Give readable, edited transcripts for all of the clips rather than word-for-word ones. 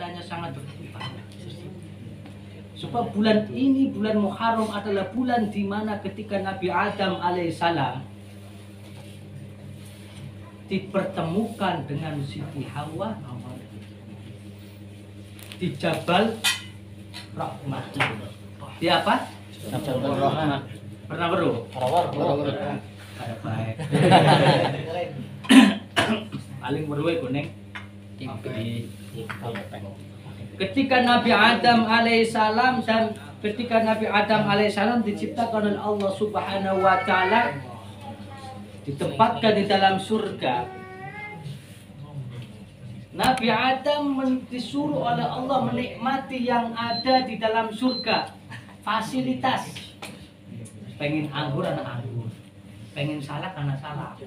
cahayanya sangat berlimpah. Sebab bulan ini, bulan Muharram adalah bulan di mana ketika Nabi Adam alaihissalam dipertemukan dengan Siti Hawa di Jabal Rahmah. Di apa? Jabal Rahmah. Pernah beru? Ada baik. Paling beru kuning. Ketika Nabi Adam alaihissalam dan ketika Nabi Adam alaihissalam diciptakan oleh Allah Subhanahu wa taala, ditempatkan di dalam surga. Nabi Adam disuruh oleh Allah menikmati yang ada di dalam surga. Fasilitas. Pengen anggur anak anggur. Pengen salak anak salak.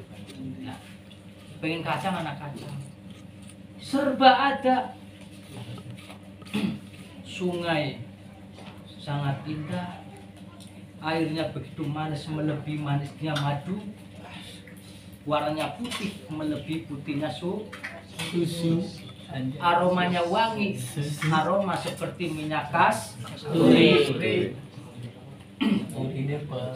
Nah, pengen kacang anak kacang. Serba ada. Sungai sangat indah, airnya begitu manis melebihi manisnya madu, warnanya putih melebihi putihnya susu, aromanya wangi, aroma seperti minyak kasturi.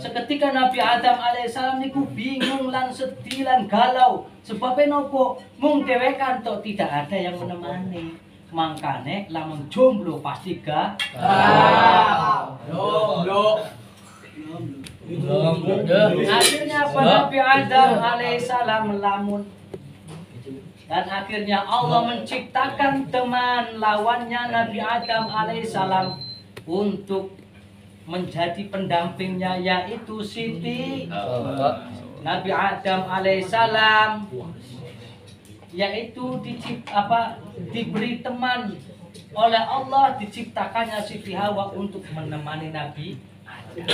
Seketika Nabi Adam alaihissalam niku bingung lan sedih lan galau, sebabnya nopo mung dhewe kan tok tidak ada yang menemani. Mangkane lamun jomblo pasti akhirnya apa Nabi Adam alaihissalam melamun, dan akhirnya Allah menciptakan teman lawannya Nabi Adam alaihissalam untuk menjadi pendampingnya, yaitu Siti Nabi Adam alaihissalam, yaitu diberi teman oleh Allah, diciptakannya Siti Hawa untuk menemani Nabi Adam.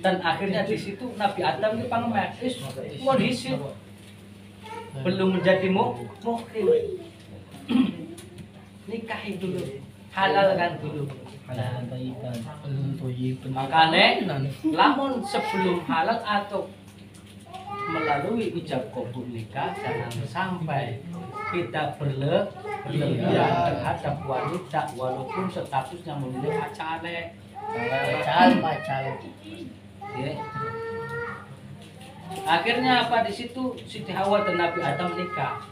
Dan akhirnya di situ Nabi Adam ini pangemis modis belum menjadi muhrim, nikahi dulu, halalkan dulu. Makanya lamun sebelum halal atau melalui ijab kabul nikah, jangan sampai kita berlebihan terhadap wanita walaupun statusnya memilih pacar. Ya. Akhirnya apa di situ Siti Hawa dan Nabi Adam menikah.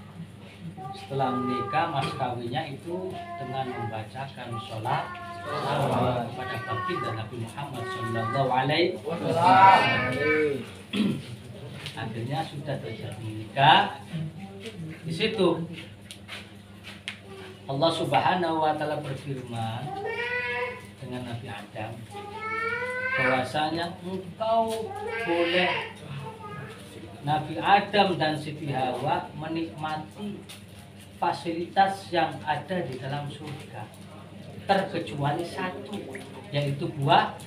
Setelah menikah, mas kawinnya itu dengan membacakan sholat kepada baginda Nabi Muhammad Sallallahu Alaihi Wasallam. Akhirnya sudah terjadi nikah. Di situ Allah Subhanahu wa taala berfirman dengan Nabi Adam bahwasanya engkau boleh, Nabi Adam dan Siti Hawa, menikmati fasilitas yang ada di dalam surga terkecuali satu, yaitu buah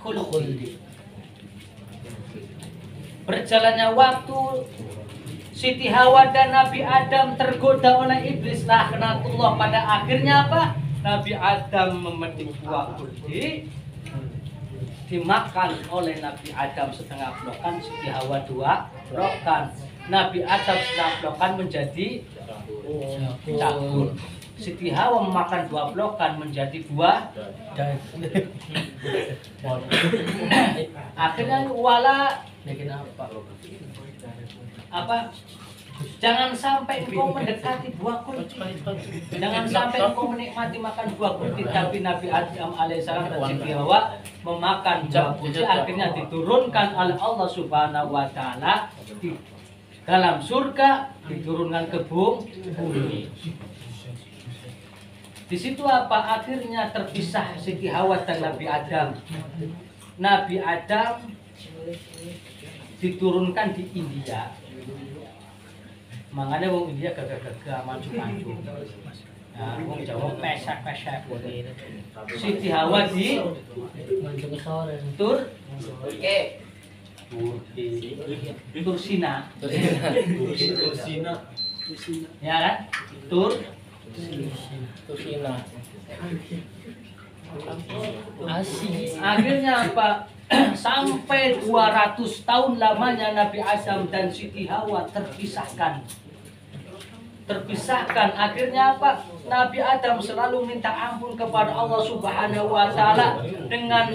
khuldi. Berjalannya waktu, Siti Hawa dan Nabi Adam tergoda oleh iblis laknatullah. Pada akhirnya apa? Nabi Adam memetik buah khuldi, dimakan oleh Nabi Adam setengah blokan, Siti Hawa 2 blokan. Nabi Adam setengah blokan menjadi cabul. Siti Hawa memakan 2 blokan menjadi buah. Akhirnya wala apa? Jangan sampai engkau mendekati buah kurdi. Jangan sampai engkau menikmati makan buah kurdi. Tapi Nabi Adam alaihissalam dan Siti Hawa memakan buah kurdi. Akhirnya diturunkan oleh Allah Subhanahu wa taala di dalam surga, diturunkan ke bumi. Di situ apa? Akhirnya terpisah Siti Hawa dan Nabi Adam. Nabi Adam diturunkan di India. Makanya wong India gagah-gagah maju-maju. Nah, wong Jawa pesek-pesek. Siti Hawa di Tursina. Ya kan? Tursina. Akhirnya apa? Sampai 200 tahun lamanya Nabi Adam dan Siti Hawa terpisahkan. terpisahkan. Akhirnya apa? Nabi Adam selalu minta ampun kepada Allah Subhanahu wa taala dengan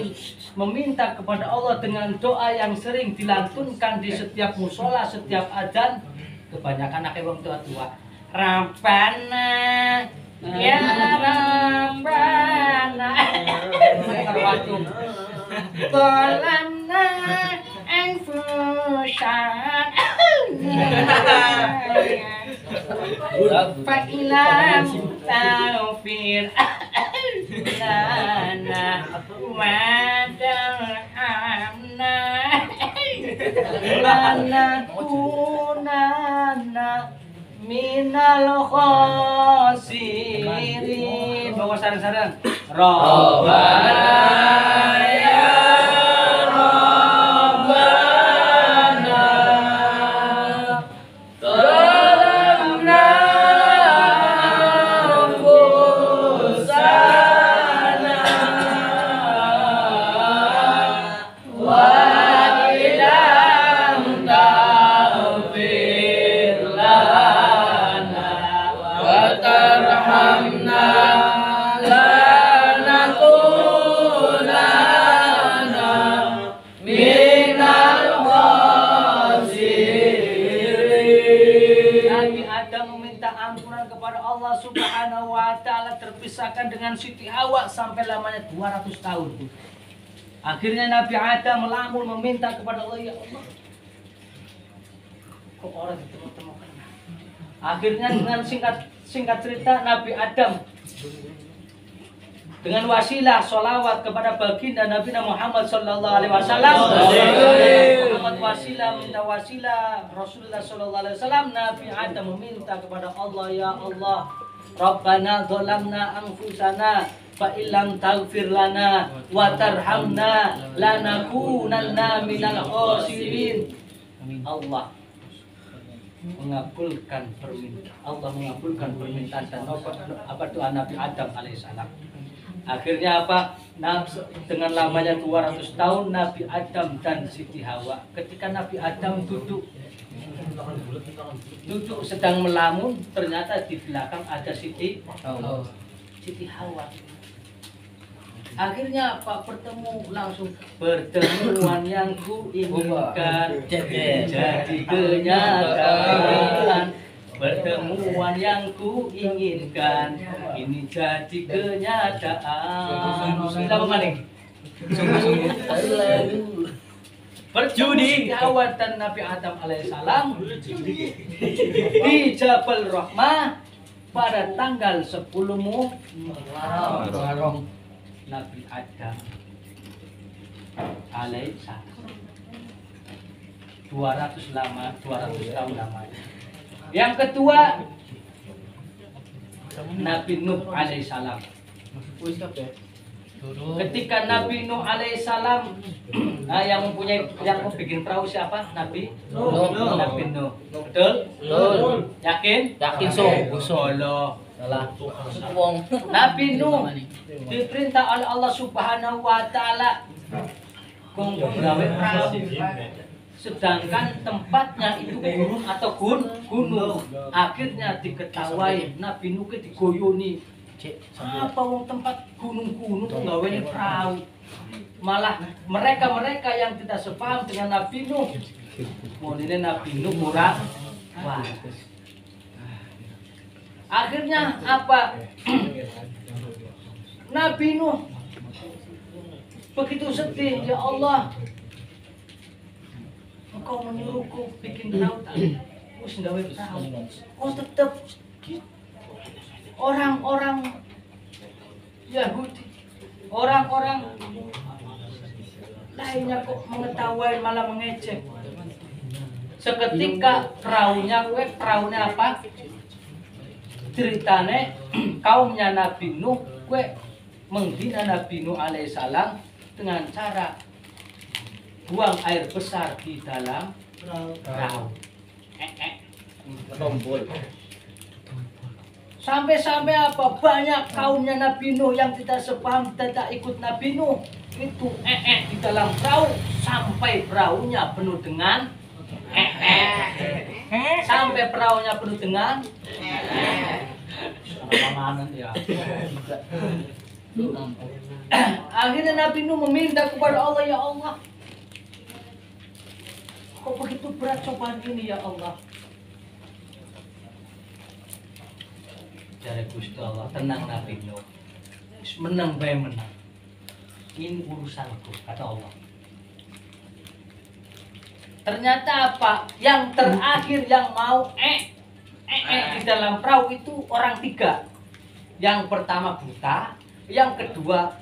meminta kepada Allah dengan doa yang sering dilantunkan di setiap musola, setiap adzan. Kebanyakan anak wong tua-tua. Rabbana ya Rabbana. Qalamna anfusan fa'ilam taufir lana wadarhamna lanakunana minal khasirin. Bawa sarang-sarang Rabbana ya Subhanahu wa ta'ala terpisahkan dengan Siti Hawa sampai lamanya 200 tahun. Akhirnya Nabi Adam melamun meminta kepada Allah, ya Allah, kok orang ditemu-temukan. Akhirnya dengan singkat cerita Nabi Adam dengan wasilah sholawat kepada baginda Nabi Muhammad sallallahu alaihi wasallam, Muhammad wasilah minta wasilah Rasulullah sallallahu alaihi wasallam, Nabi Adam meminta kepada Allah, ya Allah, Rabbana dzalamna anfusana fa illam taghfir lana wa tarhamna lanakunanna minal khasirin. Allah mengabulkan permintaan dan apa doa Nabi Adam alaihissalam. Akhirnya apa? Dengan lamanya 200 tahun Nabi Adam dan Siti Hawa, ketika Nabi Adam duduk sedang melamun, ternyata di belakang ada Siti Hawa. Akhirnya apa? Pertemuan yang kuinginkan jadi kenyataan. Pertemuan yang kuinginkan ini jadi kenyataan. Kita maning. Berjudi Hawa dan Nabi Adam alaihissalam di Jabal Rahmah pada tanggal 10 Muharram. Nabi Adam alaihissalam 200 tahun lamanya. Yang kedua Nabi Nuh alaihissalam. Ketika Nabi Nuh alaihissalam yang bikin perahu siapa? Nabi Nuh. Nabi Nuh. Betul? Yakin? Yakin solo. Nabi Nuh diperintah oleh Allah Subhanahu wa taala kongkong gawe perahu. Sedangkan tempatnya itu gunung atau gunung. Akhirnya diketahui Nabi Nuh digoyoni. Apa wong tempat gunung-gunung gawe perahu? Malah mereka yang tidak sepaham dengan Nabi Nuh. Mulane Nabi Nuh murah. Wah. Akhirnya apa? Nabi Nuh begitu sedih, ya Allah, Engkau menyuruhku bikin perahu tadi. Wis gawe perahu. Kok tetep orang-orang Yahudi, orang-orang lainnya kok mengetahui malah mengejek. Seketika perahunya apa? Ceritane kaumnya Nabi Nuh menghina Nabi Nuh alaihissalam dengan cara buang air besar di dalam perahu. Sampai-sampai apa? Banyak kaumnya Nabi Nuh yang tidak sepaham, tidak ikut Nabi Nuh itu di dalam perahu sampai perahunya penuh dengan sampai perahunya penuh dengan Panganan ya. akhirnya Nabi Nuh meminta kepada Allah, ya Allah, kok begitu berat cobaan ini ya Allah. Dari Gusti Allah, tenang Nabi Nuh, menang bae menang, ini urusanku, kata Allah. Ternyata apa? Yang terakhir yang mau di dalam perahu itu orang 3. Yang pertama buta, yang kedua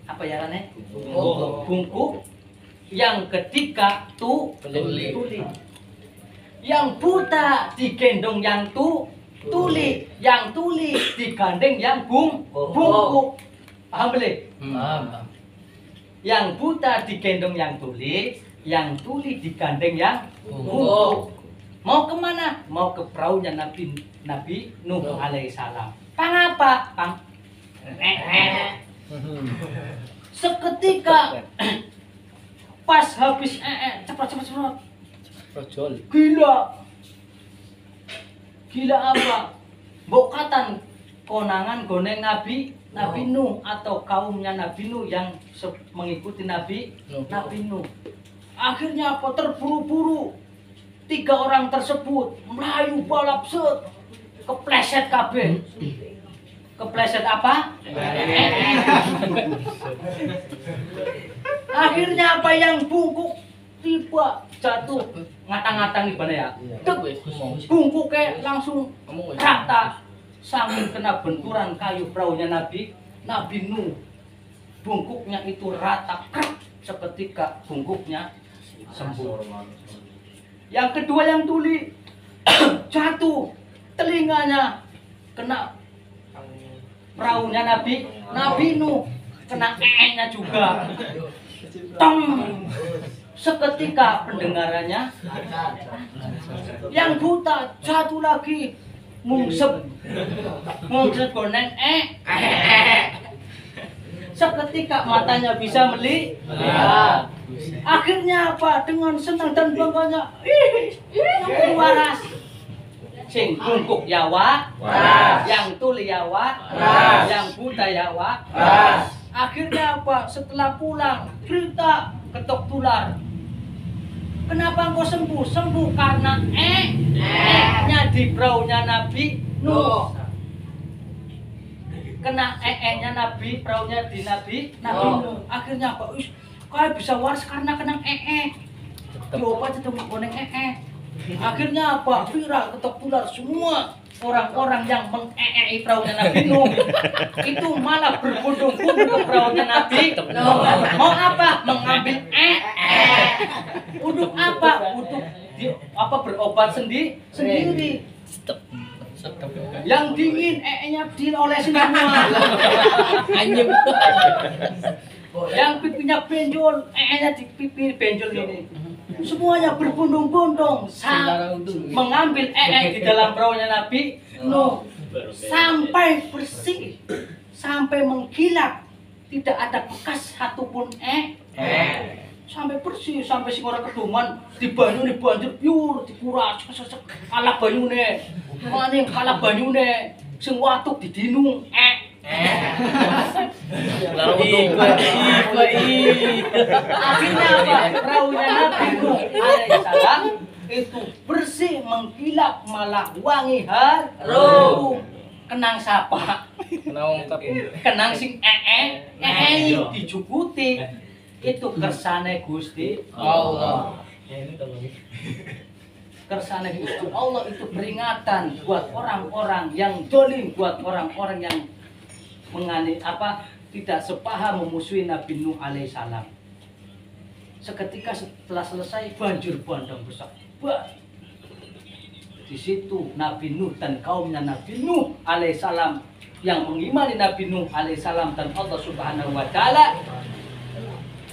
apa ya Rane? Bungkuk. Yang ketiga tuli. Yang buta digendong yang tuli, yang tuli digandeng yang bungkuk. Paham belum? Yang buta digendong yang tuli digandeng yang bungkuk. Mau kemana? Mau ke perahunya Nabi Nuh alaihissalam. Pangapa? Seketika pas habis cepat. Gila apa? Bokatan konangan goneng Nabi Nuh atau kaumnya Nabi Nuh yang mengikuti Nabi Nuh. Akhirnya apa? Terburu-buru 3 orang tersebut melayu balap set, kepleset kabeh. Kepleset apa? Akhirnya apa? Yang bungkuk tiba jatuh ngatang-ngatang gimana ya? Bungkuknya langsung rata sambil kena benturan kayu perahunya Nabi Nuh. Bungkuknya itu rata, seketika bungkuknya sembuh. Yang kedua yang tuli jatuh, telinganya kena perahunya Nabi Nuh, kena nya juga. Tong, seketika pendengarannya. Yang buta jatuh lagi, mungsep goneng seketika matanya bisa melihat. Akhirnya apa? Dengan senang dan bangganya, yang waras. Sing bungkuk ya waras, yang tuli ya waras, yang buta ya waras. Akhirnya apa? Setelah pulang, cerita ketok tular. Kenapa engkau sembuh? Sembuh karena nya di perahunya Nabi Nuh. Kena nya Nabi, perahunya di Nabi Nuh. Akhirnya apa? Kau bisa waras karena kena diobat itu mengoneng Akhirnya apa? Viral ketok tular, semua orang-orang yang perahunya Nabi Nuh itu malah berbondong-bondong ke perahunya Nabi Nuh. Mau apa? Mengambil untuk apa? Untuk berobat sendiri. Yang dingin nya diolesin semua. Yang pipinya benjol, nya di pipi benjol ini. Semuanya berbondong-bondong mengambil di dalam perahunya Nabi Nuh sampai bersih, sampai mengkilap, tidak ada bekas satupun sampai bersih, sampai sing ora keduman di banyune banjur piur dikuras kalah banyune. Maning kalah banyune sing watuk didinung Akhirnya apa? Perahunya Nabi Nuh alaihissalam itu bersih, mengkilap, malah wangi harum. Kenang sapa? Kenang sing dijukuti. Itu kersane Gusti Allah. Kersane Gusti Allah itu peringatan buat orang-orang yang dolim, buat orang-orang yang tidak sepaham memusuhi Nabi Nuh alaihissalam. Seketika setelah selesai banjir bandang besar. Di situ Nabi Nuh dan kaumnya Nabi Nuh alaihissalam yang mengimani Nabi Nuh alaihissalam dan Allah Subhanahu wa taala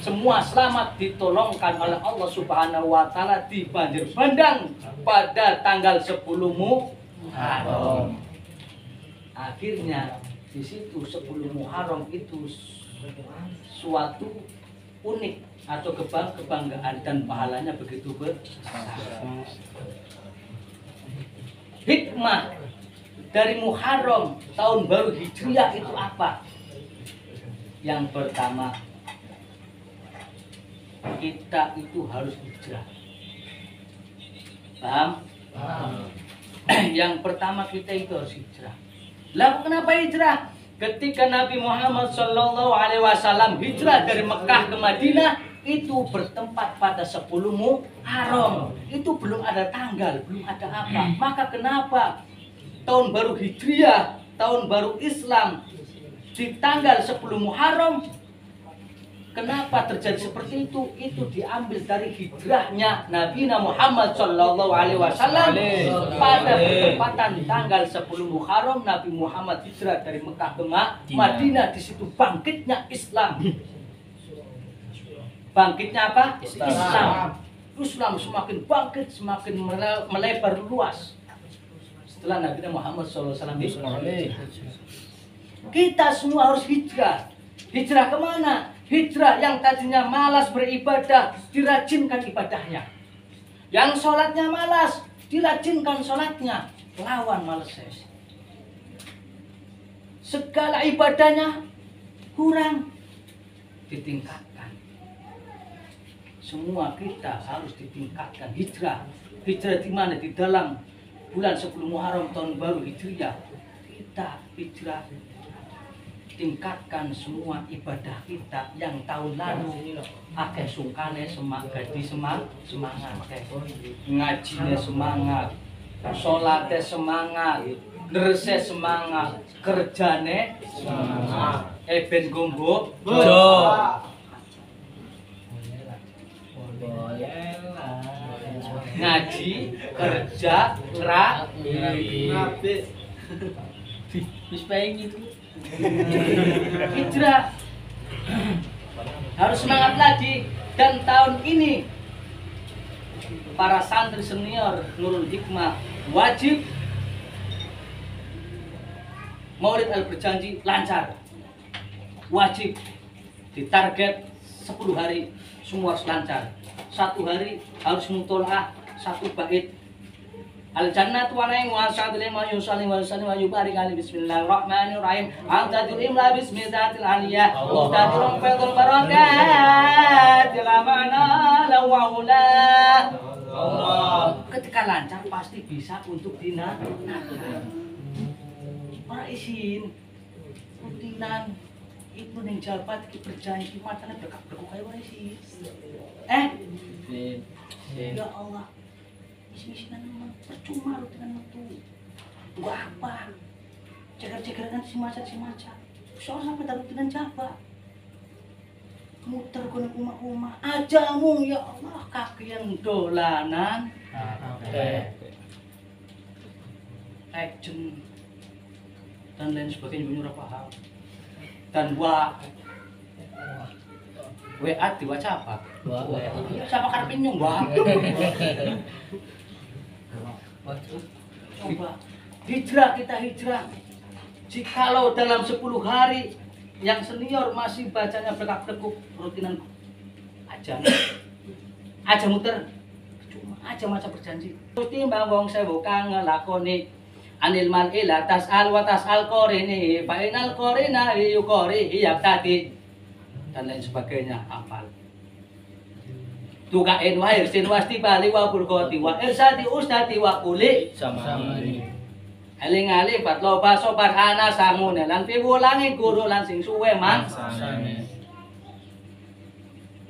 semua selamat ditolongkan oleh Allah Subhanahu wa taala di banjir bandang pada tanggal 10 Muharram. Akhirnya di situ 10 Muharram itu suatu unik atau kebanggaan dan pahalanya begitu besar. Hikmah dari Muharram tahun baru Hijriah itu apa? Yang pertama, kita itu harus hijrah. Paham? Yang pertama kita itu harus hijrah. Lalu kenapa hijrah? Ketika Nabi Muhammad SAW hijrah dari Mekah ke Madinah, itu bertempat pada 10 Muharram. Itu belum ada tanggal, belum ada apa. Maka kenapa tahun baru Hijriah, tahun baru Islam di tanggal 10 Muharram? Kenapa terjadi seperti itu? Itu diambil dari hijrahnya Nabi Muhammad SAW pada ketepatan tanggal 10 Muharram. Nabi Muhammad hijrah dari Mekah ke Madinah. Di situ bangkitnya Islam. Bangkitnya apa? Islam. Islam semakin bangkit, semakin melebar luas setelah Nabi Muhammad SAW hijrah. Kita semua harus hijrah. Hijrah kemana? Hijrah yang tadinya malas beribadah, dirajinkan ibadahnya. Yang sholatnya malas, dirajinkan sholatnya. Lawan malas. Segala ibadahnya kurang, ditingkatkan. Semua kita harus ditingkatkan. Hijrah. Hijrah di mana? Di dalam bulan 10 Muharram tahun baru Hijriah. Kita hijrah, tingkatkan semua ibadah kita yang tahun lalu akeh sungkane semangat, ngajinya semangat, sholatnya semangat, derse semangat, kerjane semangat, ben gombo ngaji, kerja, hijrah. Harus semangat lagi. Dan tahun ini para santri senior Nurul Hikmah wajib Maulid Al-Berjanji lancar. Wajib ditarget 10 hari semua harus lancar. 1 hari harus mutolaah 1 bait Al-jannatu wa na'im wa sa'atul wa yusallim wa yusallim wa yubarik alaihi bismillahirrahmanirrahim. Amtatul imla bismillatil aliyah. Muhtadirun fadul barakat. Lama'na lawa'ula. Ketika lancar pasti bisa untuk dinaikkan. Orang isin rutinan itu yang jabat berjanji matanya berkak-berkuk kayak orang isin. Ya Allah. Isi-isinan memang percuma rutinan itu. Enggak apa. Ceker-cekeran si maca. Seorang sampai rutinan jabat. Muter kono rumah ajamu ya Allah, kaki yang dolanan. Action dan lain sebagainya menyuruh paham. Dan WA diwaca apa? Siapa karepin nyung, Mbak? Coba kita hijrah. Jikalau dalam 10 hari yang senior masih bacanya berkak-berkuk rutinan aja muter, cuma aja maca berjanji. Timbang wong sewu kang ngelakoni anil mar'i la tas'al wa tas'al qorini fa inal qorina yuqori yaqtadi dan lain sebagainya. Hafal. Tukain wa irsin wasti bali wa burkoti wa irsati ustati wa kuli samani. Aling-aling patlo baso barhana samune lan piwulangi guru lan sing suwe mangsane.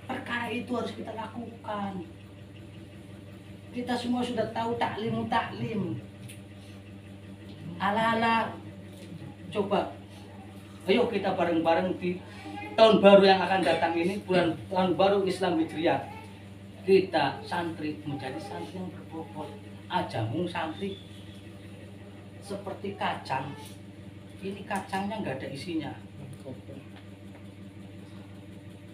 Perkara itu harus kita lakukan. Kita semua sudah tahu taklim. Ala-ala coba ayo kita bareng-bareng di tahun baru yang akan datang ini, bulan tahun baru Islam Hijriah. Kita santri menjadi santri yang berbobot. Ajamu santri seperti kacang. Ini kacangnya nggak ada isinya.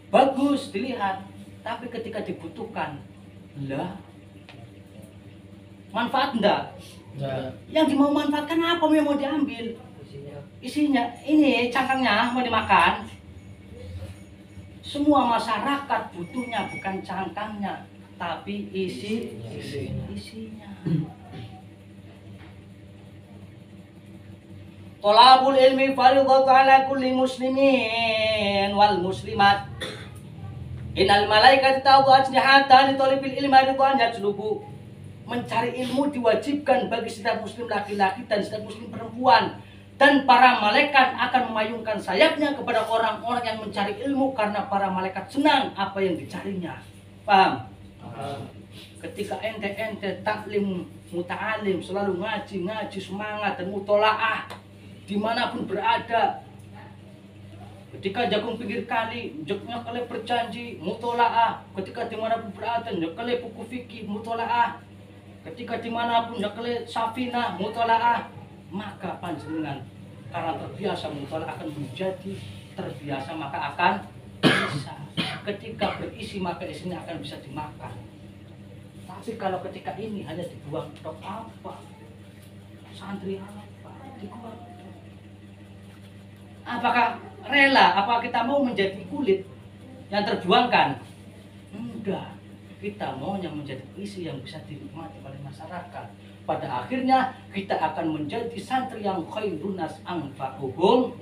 Bagus dilihat, tapi ketika dibutuhkan, lah manfaat enggak? Yang mau manfaatkan apa yang mau diambil? Isinya ini cangkangnya mau dimakan. Semua masyarakat butuhnya bukan cangkangnya, tapi isinya. Thalabul ilmi fardhatun ala kulli muslimin wal muslimat. Innal malaikata ta'udhu ajnihatan li thalibil ilmi ridwan yajlubu. Mencari ilmu diwajibkan bagi setiap muslim laki-laki dan setiap muslim perempuan. Dan para malaikat akan memayungkan sayapnya kepada orang-orang yang mencari ilmu karena para malaikat senang apa yang dicarinya. Paham? Ketika ente taklim muta'alim, selalu ngaji semangat dan mutola'ah dimanapun berada. Ketika jagung pinggir kali, jeknya kali berjanji mutola'ah. Ketika dimanapun berada, kali buku fikih mutola'ah. Ketika dimanapun kali safinah mutola'ah. Maka panjenengan karena terbiasa mutola'ah akan menjadi terbiasa, maka akan bisa. Ketika berisi maka isinya akan bisa dimakan. Tapi kalau ketika ini hanya dibuang untuk apa? Santri apa? Dibuang. Apakah rela? Apakah kita mau menjadi kulit yang terbuangkan? Enggak. Kita maunya menjadi isi yang bisa dinikmati oleh masyarakat. Pada akhirnya kita akan menjadi santri yang khairun nas anfa'uhum.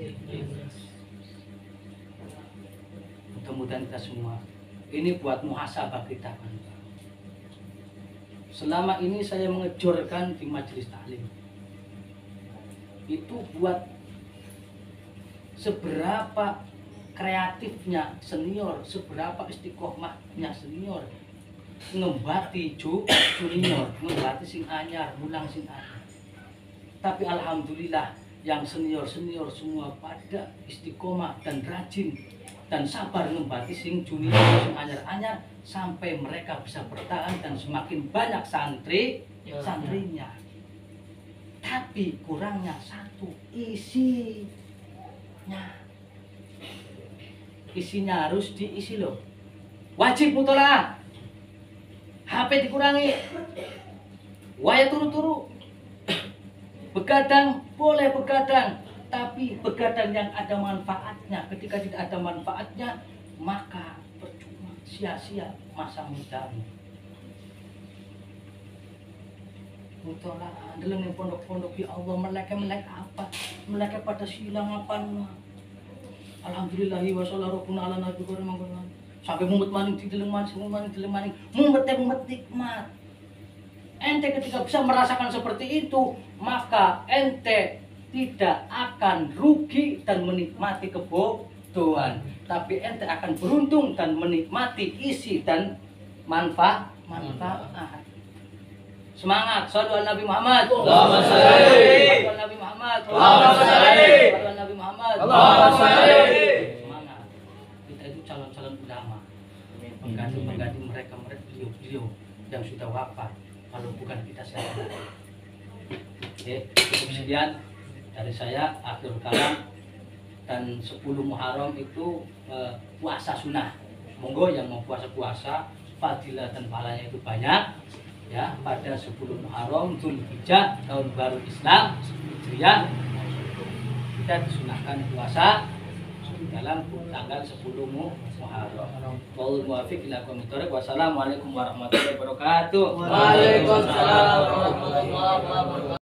Mudah-mudahan kita semua ini buat muhasabah kita. Selama ini saya mengejorkan di majelis taklim. Itu buat seberapa kreatifnya senior, seberapa istiqomahnya senior ngembati junior, ngembati sing anyar, mulang sing anyar. Tapi alhamdulillah yang senior semua pada istiqomah dan rajin dan sabar ngembati sing junior, sing anyar sampai mereka bisa bertahan dan semakin banyak santrinya. Tapi kurangnya satu, isinya harus diisi loh. Wajib mutola'ah. HP dikurangi. Waya turu-turu. Begadang boleh begadang, tapi begadang yang ada manfaatnya. Ketika tidak ada manfaatnya, maka percuma, sia-sia masa mudamu. Mutola'ah dalam pondok-pondok ya Allah, mereka apa? Mereka pada silang apa? Alhamdulillahi wa sallallahu ala nabi karim. Sampai mumet maning dideleng maning, mumet nikmat. Ente ketika bisa merasakan seperti itu, maka ente tidak akan rugi dan menikmati kebodohan, tapi ente akan beruntung dan menikmati isi dan manfaat. Semangat, sallu ala Nabi Muhammad. Allahumma shalli. Sallu ala Nabi Muhammad. Allahumma shalli. Sallu ala Nabi Muhammad. Allahumma shalli. Semangat. Kita itu calon-calon ulama. Mengganti mereka beliau yang sudah wafat. Kalau bukan kita siapa? Oke, cukup sekian dari saya, akhir kalam. Dan 10 Muharram itu puasa sunnah. Monggo yang mau puasa, fadilah dan pahalanya itu banyak. Ya, pada 10 Muharram Dzulhijjah tahun baru Islam Hijriah kita disunahkan puasa dalam tanggal 10 Muharram. Wal muwafiq ila aqwamit thoriq. Wassalamualaikum warahmatullahi wabarakatuh. Waalaikumsalam warahmatullahi wabarakatuh.